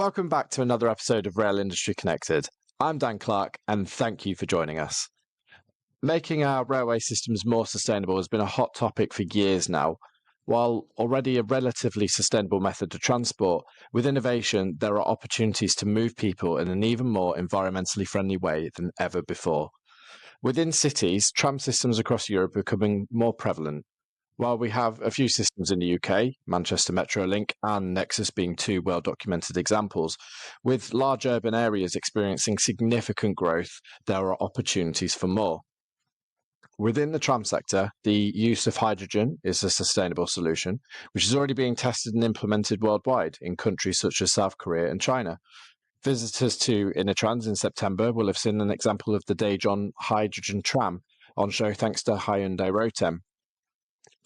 Welcome back to another episode of Rail Industry Connected. I'm Dan Clark, and thank you for joining us. Making our railway systems more sustainable has been a hot topic for years now. While already a relatively sustainable method of transport, with innovation, there are opportunities to move people in an even more environmentally friendly way than ever before. Within cities, tram systems across Europe are becoming more prevalent. While we have a few systems in the UK, Manchester Metrolink and Nexus being two well-documented examples, with large urban areas experiencing significant growth, there are opportunities for more. Within the tram sector, the use of hydrogen is a sustainable solution, which is already being tested and implemented worldwide in countries such as South Korea and China. Visitors to InnoTrans in September will have seen an example of the Daejeon hydrogen tram on show thanks to Hyundai Rotem.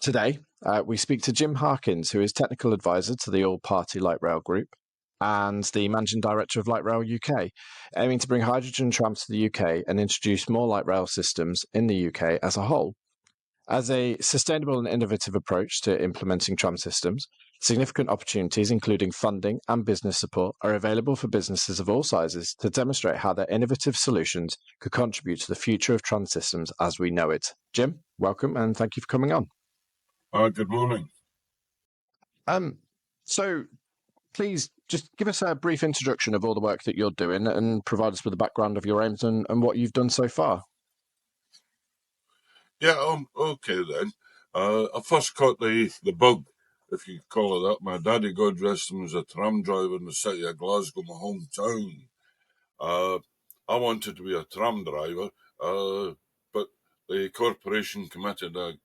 Today, we speak to Jim Harkins, who is Technical Advisor to the All-Party Light Rail Group and the Managing Director of Light Rail UK, aiming to bring hydrogen trams to the UK and introduce more light rail systems in the UK as a whole. As a sustainable and innovative approach to implementing tram systems, significant opportunities, including funding and business support, are available for businesses of all sizes to demonstrate how their innovative solutions could contribute to the future of tram systems as we know it. Jim, welcome and thank you for coming on. Good morning. So please just give us a brief introduction of all the work that you're doing and provide us with a background of your aims and what you've done so far. Yeah, okay then. I first caught the bug, if you call it that. My daddy, God rest him, was a tram driver in the city of Glasgow, my hometown. I wanted to be a tram driver, but the corporation committed a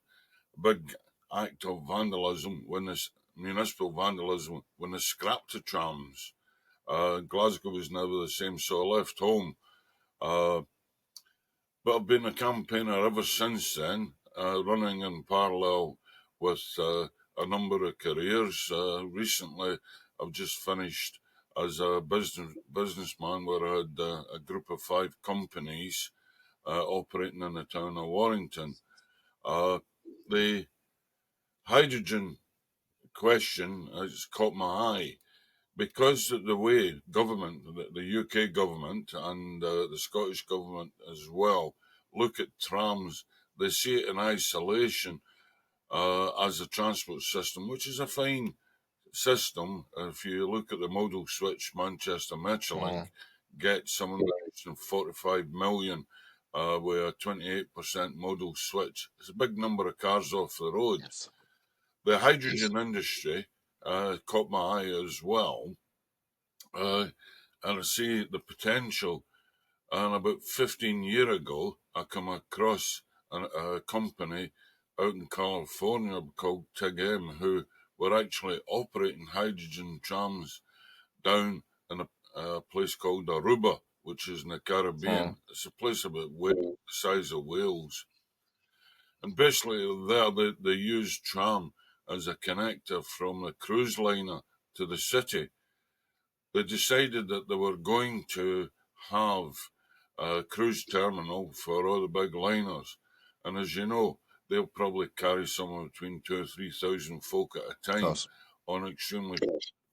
big act of vandalism municipal vandalism when they scrapped the trams. Glasgow was never the same, so I left home. But I've been a campaigner ever since then, running in parallel with a number of careers. Recently, I've just finished as a businessman where I had a group of 5 companies operating in the town of Warrington. The hydrogen question has caught my eye because of the way government, the UK government and the Scottish government as well, look at trams. They see it in isolation as a transport system, which is a fine system. If you look at the modal switch, Manchester Metrolink gets something like 45 million with a 28% modal switch. It's a big number of cars off the road. Yes. The hydrogen industry caught my eye as well, and I see the potential. And about 15 years ago, I come across a company out in California called TIG-M, who were actually operating hydrogen trams down in a place called Aruba, which is in the Caribbean. It's a place about the size of Wales. And basically there they use tram as a connector from the cruise liner to the city. They decided that they were going to have a cruise terminal for all the big liners. And as you know, they'll probably carry somewhere between 2,000 or 3,000 folk at a time on an extremely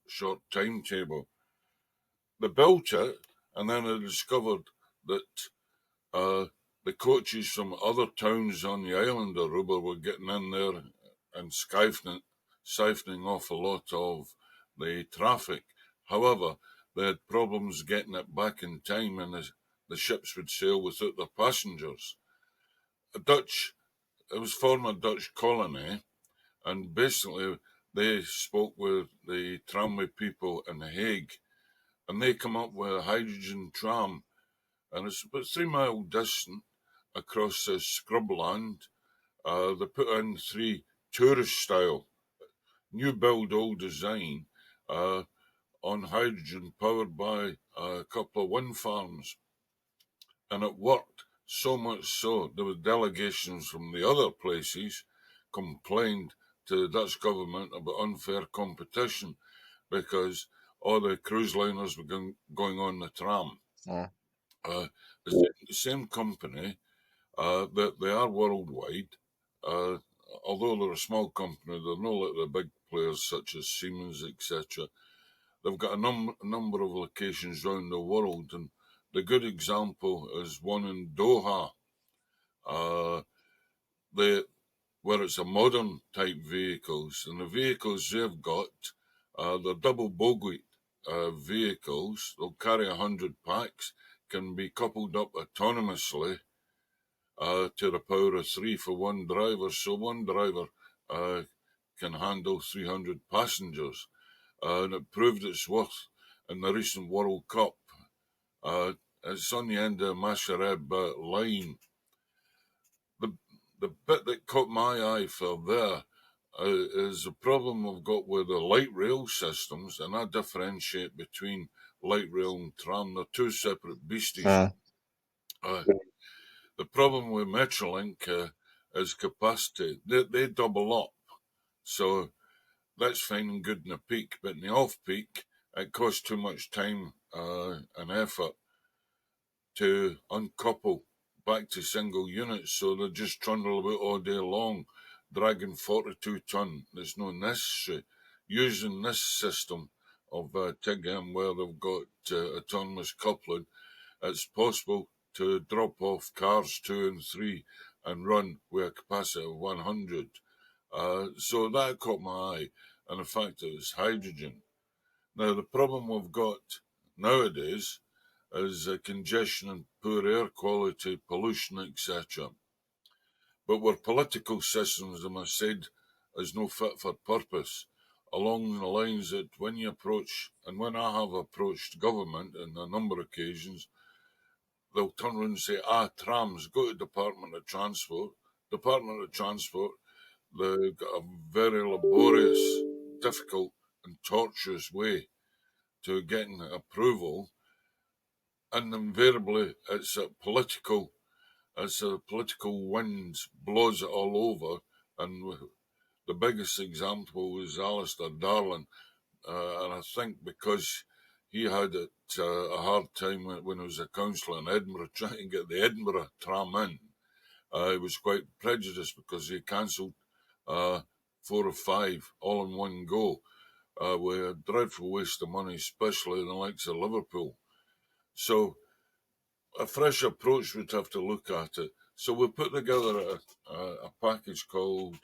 short timetable. They built it, and then they discovered that the coaches from other towns on the island of Aruba were getting in there and siphoning off a lot of the traffic. However, they had problems getting it back in time, and the ships would sail without their passengers. It was former Dutch colony, and basically they spoke with the tramway people in The Hague, and they come up with a hydrogen tram, and it's about 3 mile distant across the scrubland. They put in 3 tourist style, new build, old design, on hydrogen powered by a couple of wind farms. And it worked so much so there were delegations from the other places complained to the Dutch government about unfair competition because all the cruise liners were going on the tram. The same company, they are worldwide. Although they're a small company, they're not like the big players such as Siemens, etc. they've got a number of locations around the world, and the good example is one in Doha, where it's a modern type vehicles, and the vehicles they've got, they're double bogie vehicles. They'll carry 100 packs, can be coupled up autonomously to the power of 3 for one driver. So one driver can handle 300 passengers, and it proved its worth in the recent World Cup. It's on the end of Mashareb line. The bit that caught my eye for there is the problem we've got with the light rail systems, and I differentiate between light rail and tram. They're two separate beasties. The problem with Metrolink is capacity. They double up. So that's fine and good in the peak, but in the off-peak, it costs too much time and effort to uncouple back to single units, so they just trundle about all day long, dragging 42 ton. There's no necessary. Using this system of TIG-M, where they've got autonomous coupling, it's possible to drop off cars 2 and 3 and run with a capacity of 100. So that caught my eye, and the fact that it's hydrogen. Now, the problem we've got nowadays is congestion and poor air quality, pollution, etc. But our political systems, as I said, is no fit for purpose, along the lines that when you approach, and when I have approached government on a number of occasions, they'll turn around and say, trams, go to Department of Transport. Department of Transport, they've got a very laborious, difficult and tortuous way to getting approval, and invariably it's a political winds blows it all over. And the biggest example was Alistair Darling, and I think because he had a hard time when he was a councillor in Edinburgh trying to get the Edinburgh tram in. He was quite prejudiced because he cancelled 4 or 5 all in one go, with a dreadful waste of money, especially in the likes of Liverpool. So a fresh approach would have to look at it. So we put together a package called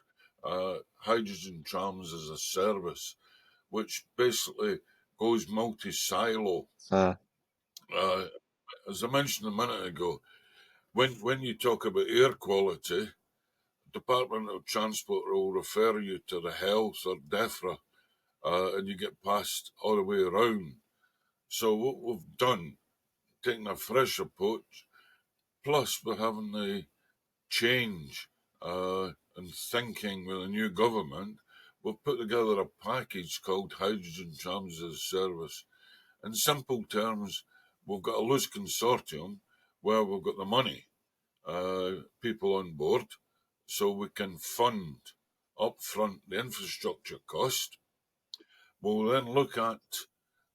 Hydrogen Trams as a Service, which basically goes multi-silo. As I mentioned a minute ago, when you talk about air quality, Department of Transport will refer you to the health or DEFRA, and you get passed all the way around. So what we've done, taking a fresh approach, plus we're having the change and thinking with a new government, we've put together a package called Hydrogen Trams as a Service. In simple terms, we've got a loose consortium where we've got the money, people on board, so we can fund upfront the infrastructure cost. We'll then look at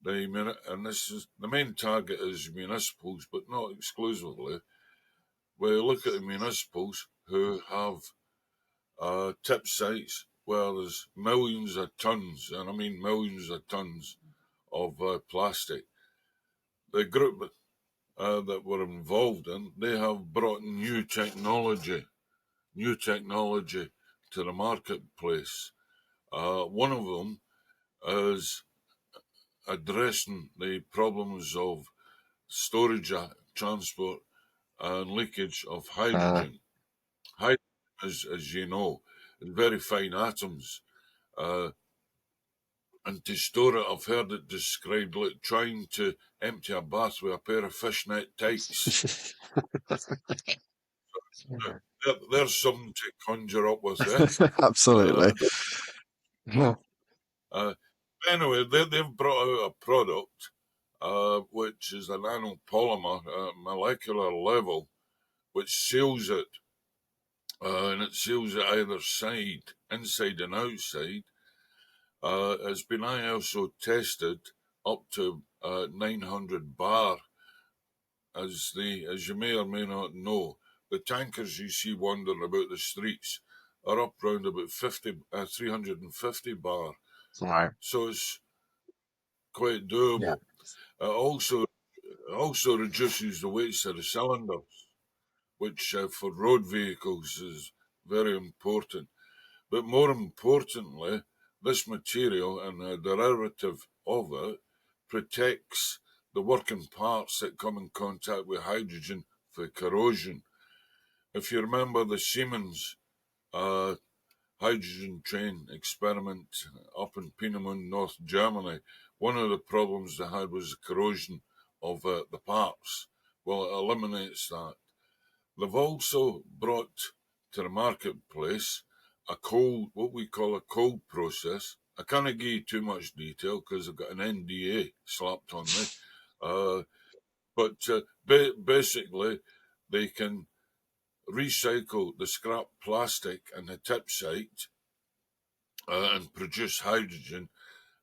and this is the main target is municipals, but not exclusively. We look at the municipals who have tip sites where there's millions of tons, and I mean millions of tons of plastic. The group that we're involved in, they have brought new technology to the marketplace. One of them is addressing the problems of storage, transport, and leakage of hydrogen. Hydrogen, as you know, is very fine atoms. And to store it, I've heard it described like trying to empty a bath with a pair of fishnet tights. There's something to conjure up with there. Absolutely. Anyway, they've brought out a product which is a nanopolymer at molecular level, which seals it, and it seals it either side, inside and outside. It's been ISO tested up to 900 bar, as you may or may not know. The tankers you see wandering about the streets are up round about 350 bar. Right. So it's quite doable. It also reduces the weights of the cylinders, which for road vehicles is very important. But more importantly, this material and a derivative of it protects the working parts that come in contact with hydrogen for corrosion. If you remember the Siemens hydrogen train experiment up in Peenemünde, North Germany, one of the problems they had was the corrosion of the parts. Well, it eliminates that. They've also brought to the marketplace what we call a cold process. I can't give you too much detail because I've got an NDA slapped on me. Basically, they can recycle the scrap plastic and the tip site and produce hydrogen,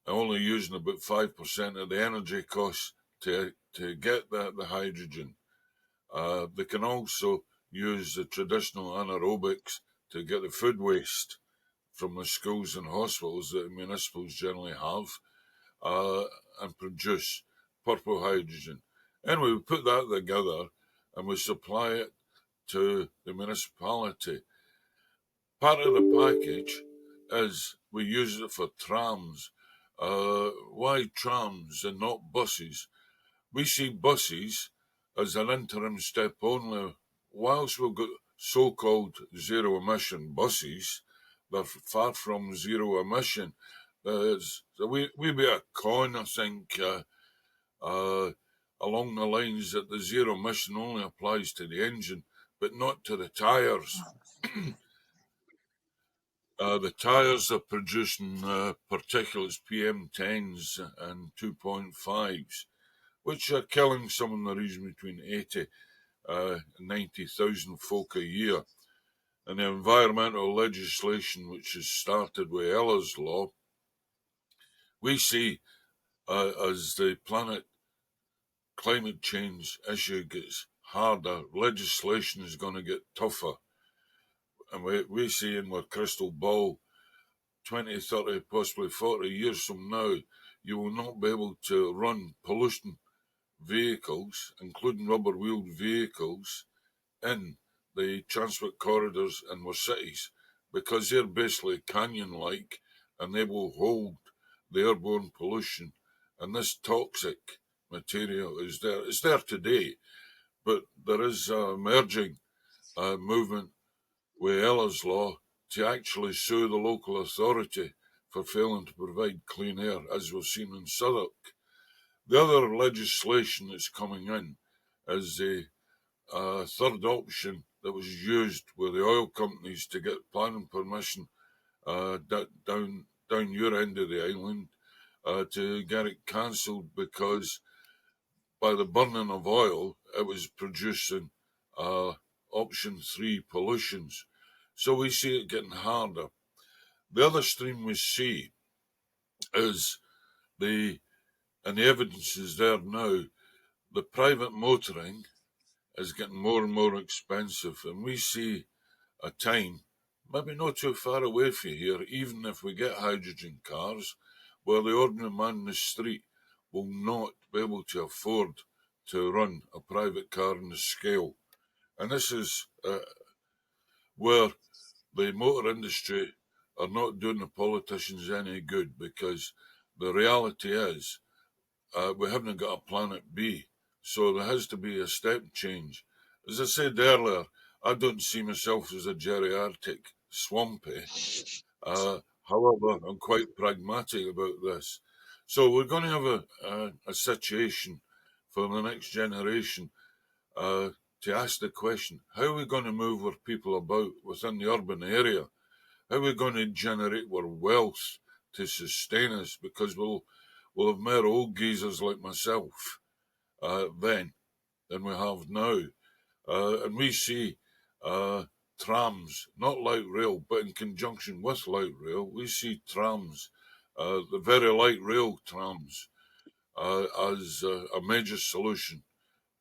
only using about 5% of the energy costs to get the hydrogen. They can also use the traditional anaerobics to get the food waste from the schools and hospitals that municipals generally have and produce purple hydrogen. Anyway, we put that together and we supply it to the municipality. Part of the package is we use it for trams. Why trams and not buses? We see buses as an interim step only. Whilst we've got so-called zero-emission buses, they're far from zero emission. So we be a con, I think, along the lines that the zero emission only applies to the engine, but not to the tyres. The tyres are producing particulates PM10s and 2.5s, which are killing some in the region between 80 and 90,000 folk a year. And the environmental legislation, which has started with Ella's Law, we see as the planet climate change issue gets harder, legislation is going to get tougher. And we see in our crystal ball, 20, 30, possibly 40 years from now, you will not be able to run pollution vehicles, including rubber-wheeled vehicles, in the transport corridors in our cities, because they're basically canyon-like and they will hold the airborne pollution. And this toxic material is there. It's there today, but there is a emerging movement with Ella's Law to actually sue the local authority for failing to provide clean air, as we've seen in Southwark. The other legislation that's coming in is the third option that was used with the oil companies to get planning permission down your end of the island to get it cancelled, because by the burning of oil, it was producing option 3 pollutions. So we see it getting harder. The other stream we see is and the evidence is there now, the private motoring is getting more and more expensive, and we see a time, maybe not too far away from here, even if we get hydrogen cars, where the ordinary man in the street will not be able to afford to run a private car on the scale. And this is where the motor industry are not doing the politicians any good, because the reality is we haven't got a planet B, so there has to be a step change. As I said earlier, I don't see myself as a geriatric swampy. However, I'm quite pragmatic about this. So we're going to have a situation for the next generation to ask the question, how are we going to move our people about within the urban area? How are we going to generate our wealth to sustain us? Because we'll have more old geezers like myself then than we have now. And we see trams, not light rail, but in conjunction with light rail, we see trams, the very light rail trams, as a major solution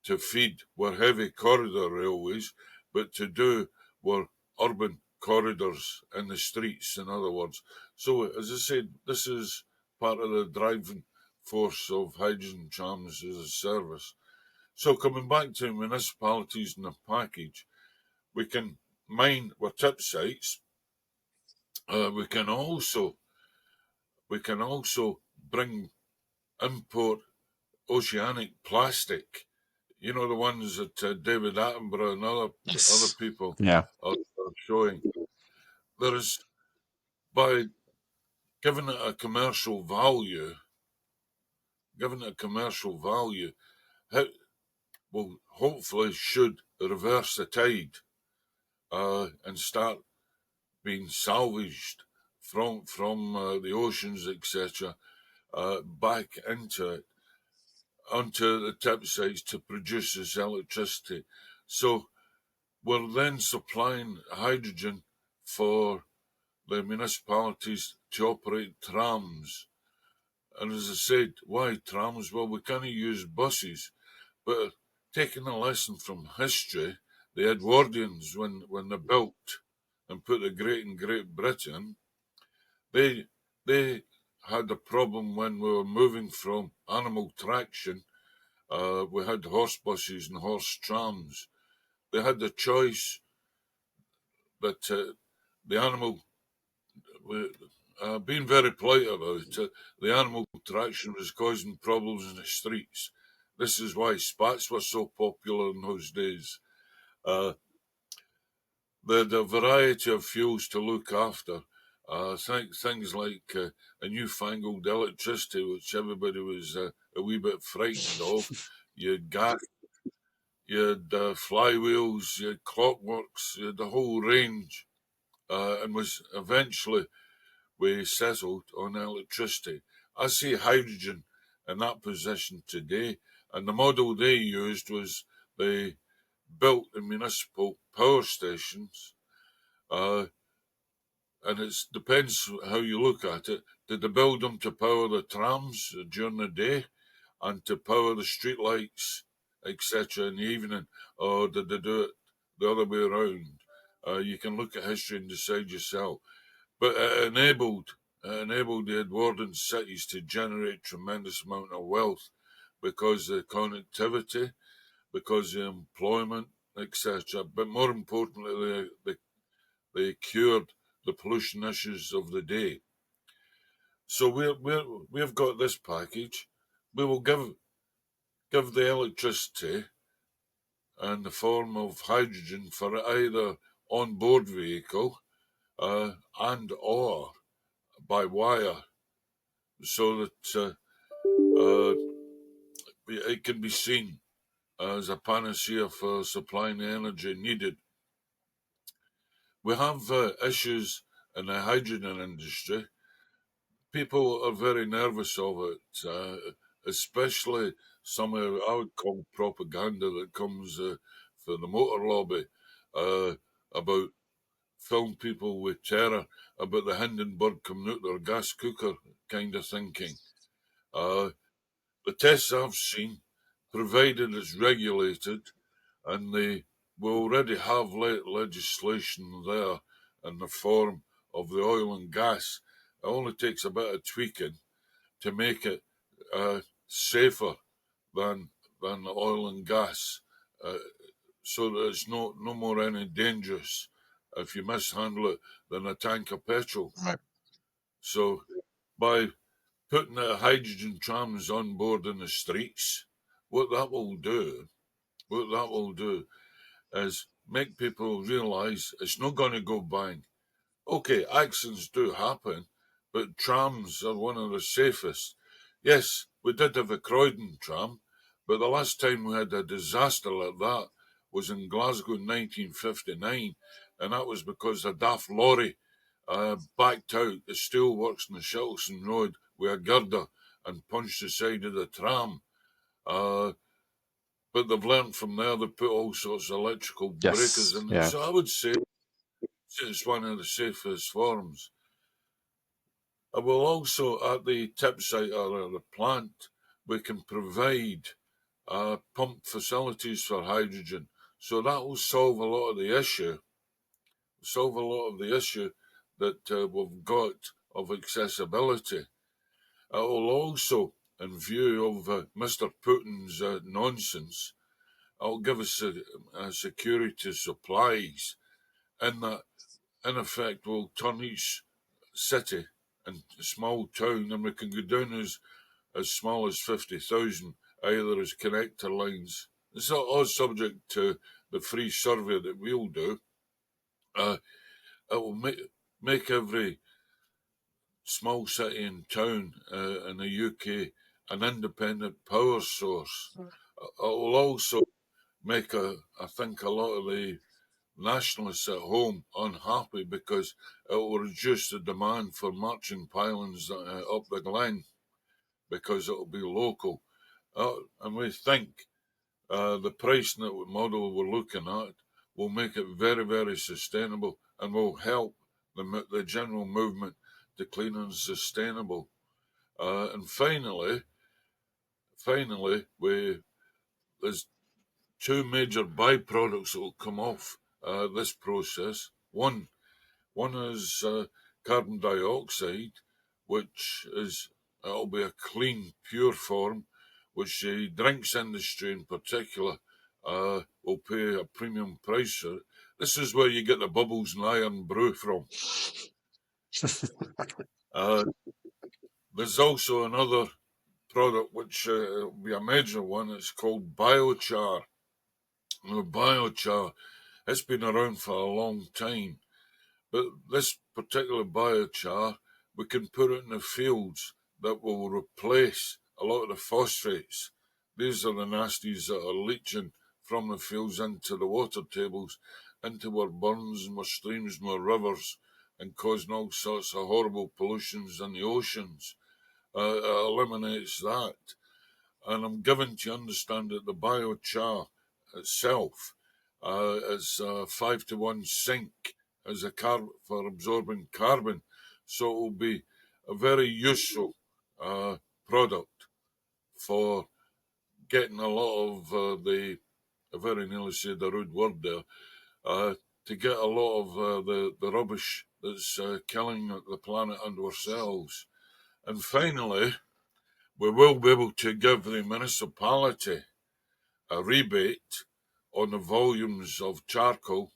to feed our heavy corridor railways, but to do our urban corridors in the streets, in other words. So, as I said, this is part of the driving force of hydrogen trams as a service. So coming back to municipalities in the package, we can mine with tip sites. We can also import oceanic plastic. You know, the ones that David Attenborough and other people are showing. There is, by giving it a commercial value, it will hopefully should reverse the tide and start being salvaged from the oceans, etc., back onto the tip sites to produce this electricity. So we're then supplying hydrogen for the municipalities to operate trams. And as I said, why trams? Well, we can't use buses, but taking a lesson from history, the Edwardians, when they built and put the Great in Great Britain, they had a problem when we were moving from animal traction. We had horse buses and horse trams. They had the choice that the animal, being very polite about it, the animal traction was causing problems in the streets. This is why spats were so popular in those days. The variety of fuels to look after, things like a newfangled electricity, which everybody was a wee bit frightened of. You had gas, you had flywheels, you had clockworks, you had the whole range, and was eventually we settled on electricity. I see hydrogen in that position today, and the model they used was they built the municipal power stations, and it depends how you look at it. Did they build them to power the trams during the day and to power the street lights, etc., in the evening, or did they do it the other way around? You can look at history and decide yourself. But it enabled the Edwardian cities to generate tremendous amount of wealth because of the connectivity, because of the employment, etc. But more importantly, they cured the pollution issues of the day. So we've got this package. We will give the electricity in the form of hydrogen for either on-board vehicle and or by wire, so that it can be seen as a panacea for supplying the energy needed. We have issues in the hydrogen industry. People are very nervous of it, especially some of I would call propaganda that comes from the motor lobby about filling people with terror about the Hindenburg coming out their gas cooker kind of thinking. The tests I've seen, provided it's regulated, and we already have legislation there in the form of the oil and gas. It only takes a bit of tweaking to make it safer than the oil and gas, so that it's no more any dangerous if you mishandle it than a tank of petrol. Right. So by putting the hydrogen trams on board in the streets, what that will do is make people realise it's not going to go bang. Okay, accidents do happen, but trams are one of the safest. Yes, we did have a Croydon tram, but the last time we had a disaster like that was in Glasgow in 1959, and that was because a daft lorry backed out the steelworks on the Shettleston Road with a girder and punched the side of the tram. But they've learned from there, they put all sorts of electrical breakers in it. So I would say it's one of the safest forms. I will also, at the tip site or the plant, we can provide pump facilities for hydrogen. So that will solve a lot of the issue. That we've got of accessibility. It will also in view of Mr. Putin's nonsense, it'll give us a security supplies, and that, in effect, will turn each city and small town, and we can go down as small as 50,000, either as connector lines. It's all subject to the free survey that we'll do. It will make every small city and town in the UK an independent power source. It will also make, I think, a lot of the nationalists at home unhappy, because it will reduce the demand for marching pylons up the Glen, because it will be local. And we think the price model we're looking at will make it very, very sustainable, and will help the general movement to clean and sustainable. And finally, there's two major byproducts that will come off this process. One is carbon dioxide, which it'll be a clean, pure form, which the drinks industry in particular will pay a premium price for. This is where you get the bubbles and iron brew from. There's also another product which will be a major one. It's called biochar. Now, biochar, it's been around for a long time, but this particular biochar, we can put it in the fields that will replace a lot of the phosphates. These are the nasties that are leaching from the fields into the water tables, into our burns and our streams and our rivers, and causing all sorts of horrible pollutions in the oceans. It eliminates that. And I'm given to understand that the biochar itself is 5-to-1 sink as for absorbing carbon, so it will be a very useful product for getting a lot of I very nearly said the rude word there, to get a lot of the rubbish that's killing the planet and ourselves. And finally, we will be able to give the municipality a rebate on the volumes of charcoal,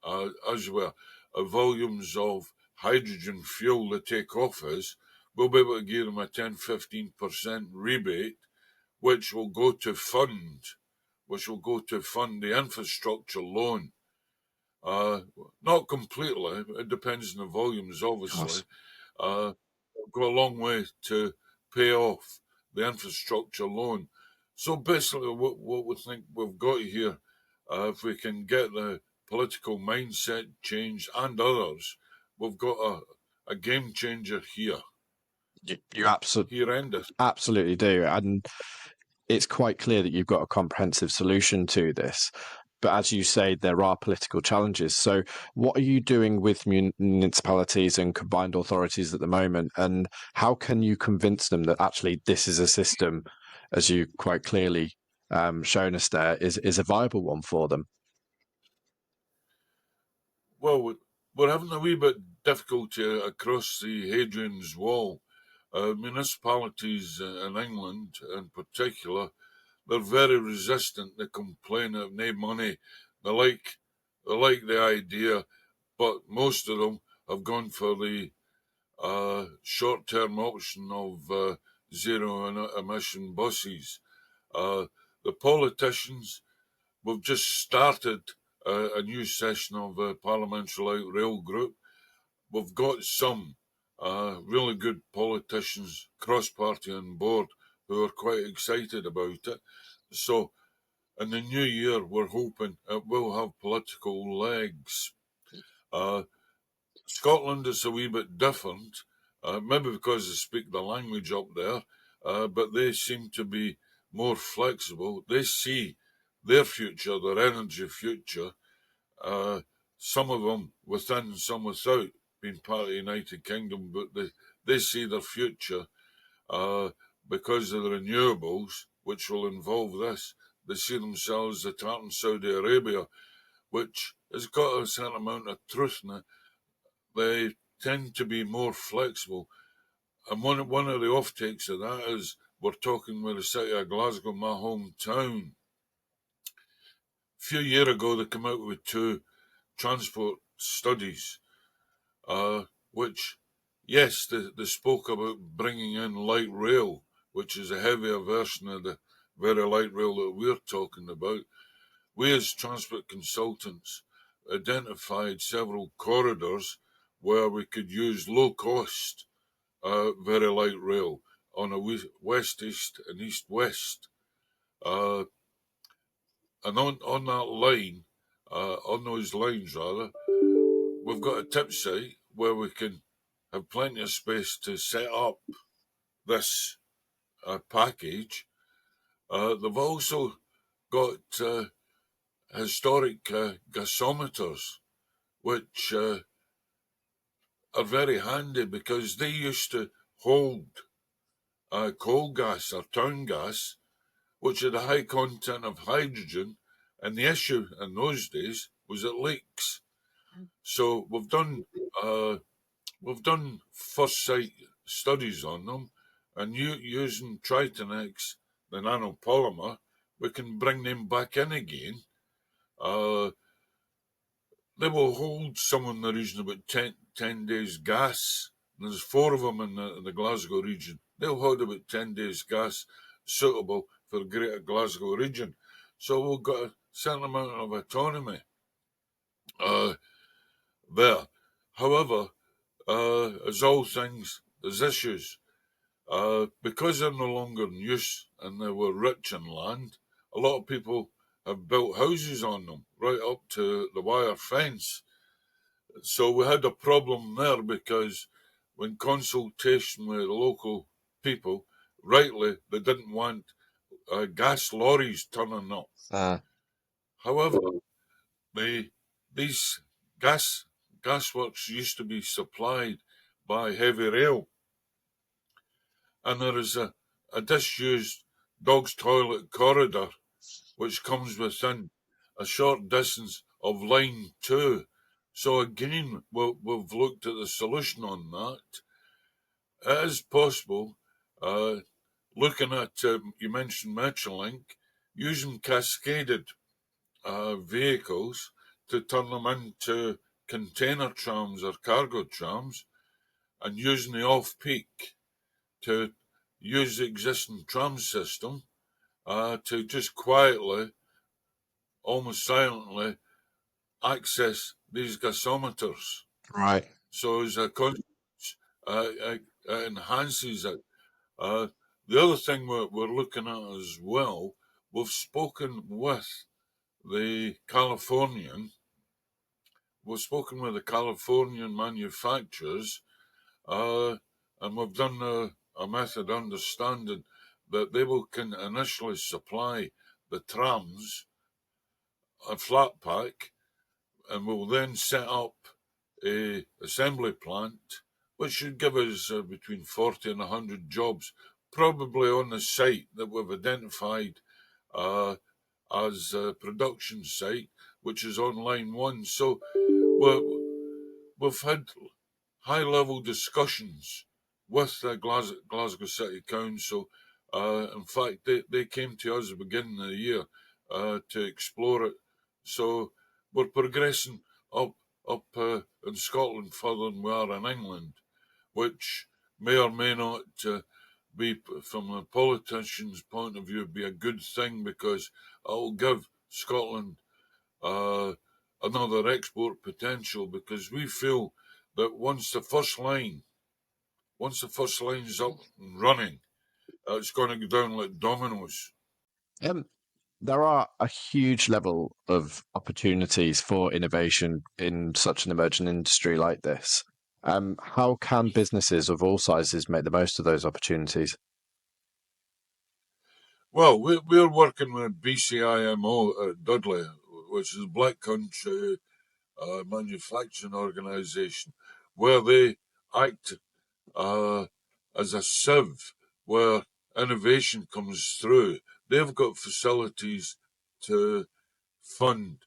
as well as volumes of hydrogen fuel they take off us. We'll be able to give them a 10-15% rebate, which will go to fund the infrastructure loan. Not completely, it depends on the volumes, obviously. Go a long way to pay off the infrastructure loan. So basically, what we think we've got here, if we can get the political mindset change and others, we've got a game changer here. You absolutely do. And it's quite clear that you've got a comprehensive solution to this. But as you say, there are political challenges. So what are you doing with municipalities and combined authorities at the moment? And how can you convince them that actually this is a system, as you quite clearly shown us there, is a viable one for them? Well, we're having a wee bit difficulty across the Hadrian's Wall. Municipalities in England, in particular, they're very resistant. They complain of no money. They like the idea, but most of them have gone for the short-term option of zero emission buses. The politicians, we've just started a new session of Parliamentary Light Rail Group. We've got some really good politicians, cross-party on board, who are quite excited about it. So in the new year, we're hoping it will have political legs. Scotland is a wee bit different, maybe because they speak the language up there, but they seem to be more flexible. They see their future, their energy future, some of them within, some without being part of the United Kingdom, but they see their future because of the renewables, which will involve this. They see themselves as a Saudi Arabia, which has got a certain amount of truth in it. They tend to be more flexible. And one of the offtakes of that is we're talking with the city of Glasgow, my hometown. A few years ago, they came out with 2 transport studies, which, yes, they spoke about bringing in light rail, which is a heavier version of the very light rail that we're talking about. We, as transport consultants, identified several corridors where we could use low-cost, very light rail on a west-east and east-west. And on that line, on those lines rather, we've got a tip site where we can have plenty of space to set up this package. They've also got historic gasometers, which are very handy because they used to hold coal gas or town gas, which had a high content of hydrogen, and the issue in those days was it leaks. So we've done first sight studies on them, and using Tritonex, the nanopolymer, we can bring them back in again. They will hold somewhere in the region of about 10 days gas. And there's 4 of them in the Glasgow region. They'll hold about 10 days gas suitable for the Greater Glasgow region. So we've got a certain amount of autonomy there. However, as all things, there's issues. Because they're no longer in use and they were rich in land, a lot of people have built houses on them, right up to the wire fence. So we had a problem there because when consultation with local people, rightly, they didn't want gas lorries turning up. However, these gasworks used to be supplied by heavy rail, and there is a disused dog's toilet corridor which comes within a short distance of line 2. So again, we've looked at the solution on that. It is possible, looking at, you mentioned Metrolink, using cascaded vehicles to turn them into container trams or cargo trams, and using the off-peak to use the existing tram system to just quietly, almost silently, access these gasometers. Right. So as a consequence, it enhances it. The other thing we're looking at as well, we've spoken with the Californian manufacturers, and we've done a method understanding that they can initially supply the trams a flat pack, and we'll then set up a assembly plant, which should give us between 40 and 100 jobs, probably on the site that we've identified as a production site, which is on line 1. So we've had high-level discussions with the Glasgow City Council. In fact, they came to us at the beginning of the year to explore it. So we're progressing up in Scotland further than we are in England, which may or may not be, from a politician's point of view, be a good thing, because it will give Scotland another export potential, because we feel that once the first line's up and running, it's going to go down like dominoes. There are a huge level of opportunities for innovation in such an emerging industry like this. How can businesses of all sizes make the most of those opportunities? Well, we're working with BCIMO at Dudley, which is Black Country Manufacturing Organisation, where they act as a sieve where innovation comes through. They've got facilities to fund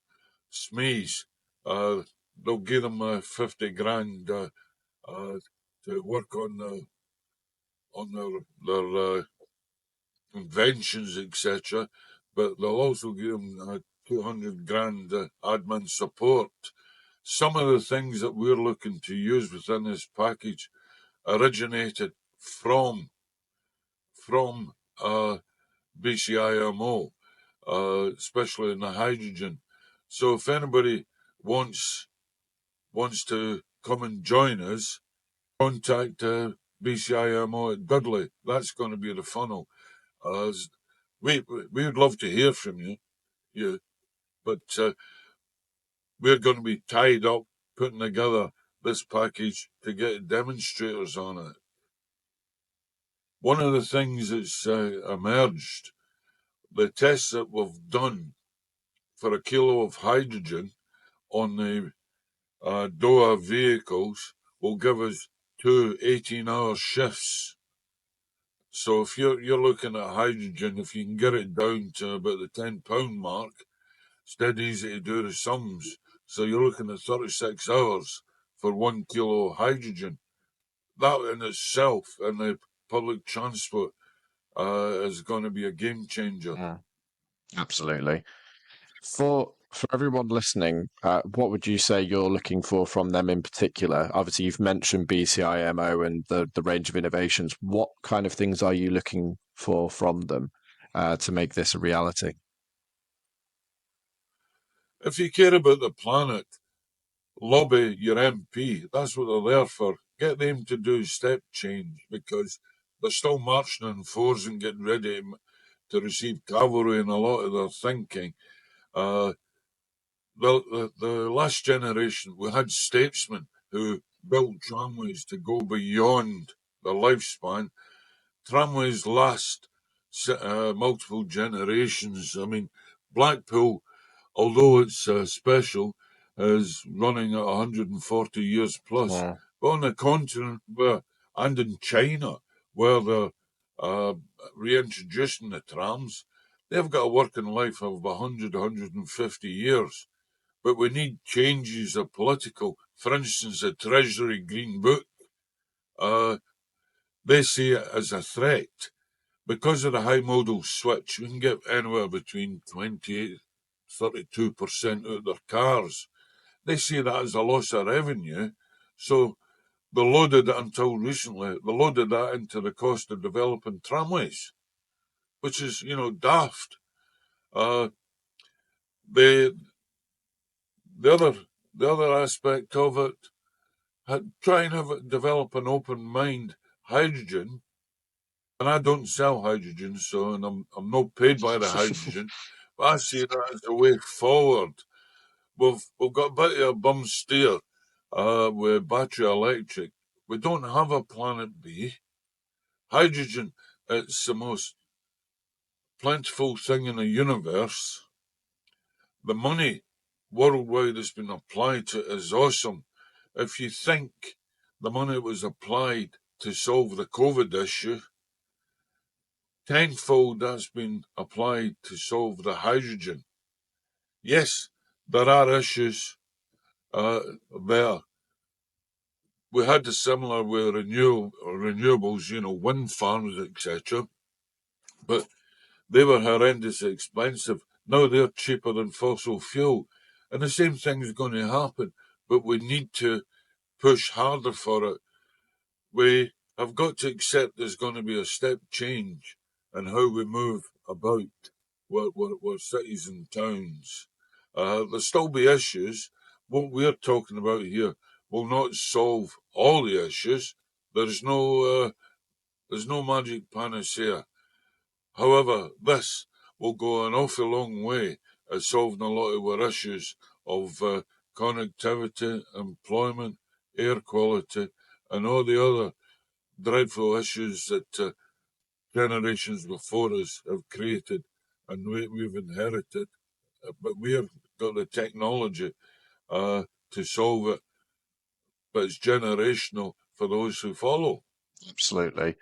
SMEs. They'll give them 50 grand to work on their inventions, etc. But they'll also give them 200 grand admin support. Some of the things that we're looking to use within this package originated from BCIMO, especially in the hydrogen. So if anybody wants to come and join us, contact BCIMO at Dudley. That's going to be the funnel. We would love to hear from you, but we're going to be tied up putting together this package to get demonstrators on it. One of the things that's emerged, the tests that we've done for a kilo of hydrogen on the Doha vehicles will give us 2 18-hour shifts. So if you're looking at hydrogen, if you can get it down to about the £10 mark, it's dead easy to do the sums. So you're looking at 36 hours for 1 kilo of hydrogen. That in itself, in the public transport, is going to be a game changer. Yeah, absolutely. For everyone listening, what would you say you're looking for from them in particular? Obviously, you've mentioned BCIMO and the range of innovations. What kind of things are you looking for from them to make this a reality? If you care about the planet, lobby your MP. That's what they're there for. Get them to do step change, because they're still marching in fours and getting ready to receive cavalry in a lot of their thinking. The last generation, we had statesmen who built tramways to go beyond their lifespan. Tramways last multiple generations. I mean, Blackpool, although it's special, is running at 140 years plus. Yeah. But on the continent, and in China, where they're reintroducing the trams, they've got a working life of 100, 150 years. But we need changes of political. For instance, the Treasury Green Book, they see it as a threat. Because of the high modal switch, we can get anywhere between 28 32% out of their cars. They see that as a loss of revenue. So they loaded it until recently, they loaded that into the cost of developing tramways, which is, daft. Uh, the other aspect of it, try and develop an open mind. Hydrogen, and I don't sell hydrogen, so and I'm not paid by the hydrogen, but I see that as a way forward. We've got a bit of a bum steer with battery electric. We don't have a planet B. Hydrogen, it's the most plentiful thing in the universe. The money worldwide has been applied to it is awesome. If you think the money was applied to solve the COVID issue, tenfold that's been applied to solve the hydrogen. Yes, there are issues there. We had a similar with renewables, wind farms, etc. But they were horrendously expensive. Now they're cheaper than fossil fuel. And the same thing is going to happen. But we need to push harder for it. We have got to accept there's going to be a step change in how we move about what cities and towns. There'll still be issues. What we're talking about here will not solve all the issues. There's no magic panacea. However, this will go an awful long way at solving a lot of our issues of connectivity, employment, air quality, and all the other dreadful issues that generations before us have created and we've inherited. But we've got the technology to solve it, but it's generational for those who follow. Absolutely.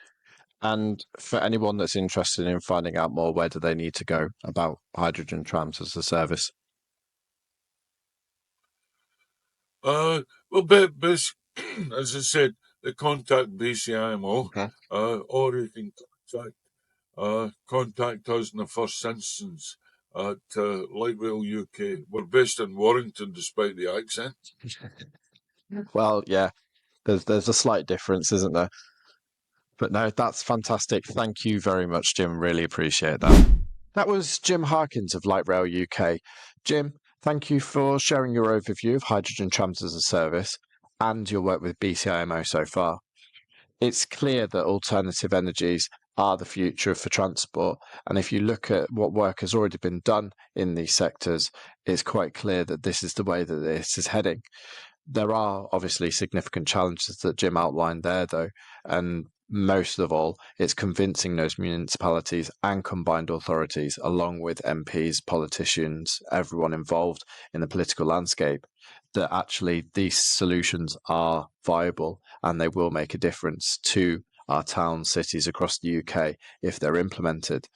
And for anyone that's interested in finding out more, where do they need to go about hydrogen trams as a service? Well, as I said, the contact BCIMO, Okay. or you can contact contact us in the first instance at Light Rail UK. We're based in Warrington, despite the accent. Well, yeah, there's a slight difference, isn't there? But no, that's fantastic. Thank you very much, Jim. Really appreciate that. That was Jim Harkins of Light Rail UK. Jim, thank you for sharing your overview of hydrogen trams as a service and your work with BCIMO so far. It's clear that alternative energies are the future for transport. And if you look at what work has already been done in these sectors, it's quite clear that this is the way that this is heading. There are obviously significant challenges that Jim outlined there, though, and most of all, it's convincing those municipalities and combined authorities, along with MPs, politicians, everyone involved in the political landscape, that actually these solutions are viable and they will make a difference to our towns, cities across the UK if they're implemented.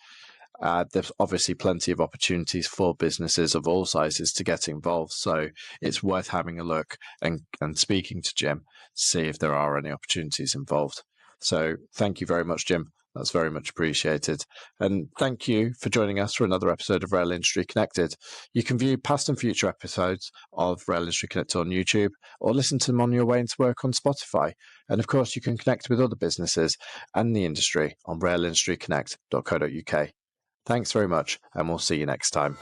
There's obviously plenty of opportunities for businesses of all sizes to get involved. So it's worth having a look and speaking to Jim to see if there are any opportunities involved. So thank you very much, Jim. That's very much appreciated. And thank you for joining us for another episode of Rail Industry Connected. You can view past and future episodes of Rail Industry Connected on YouTube or listen to them on your way into work on Spotify. And of course, you can connect with other businesses and the industry on railindustryconnect.co.uk. Thanks very much, and we'll see you next time.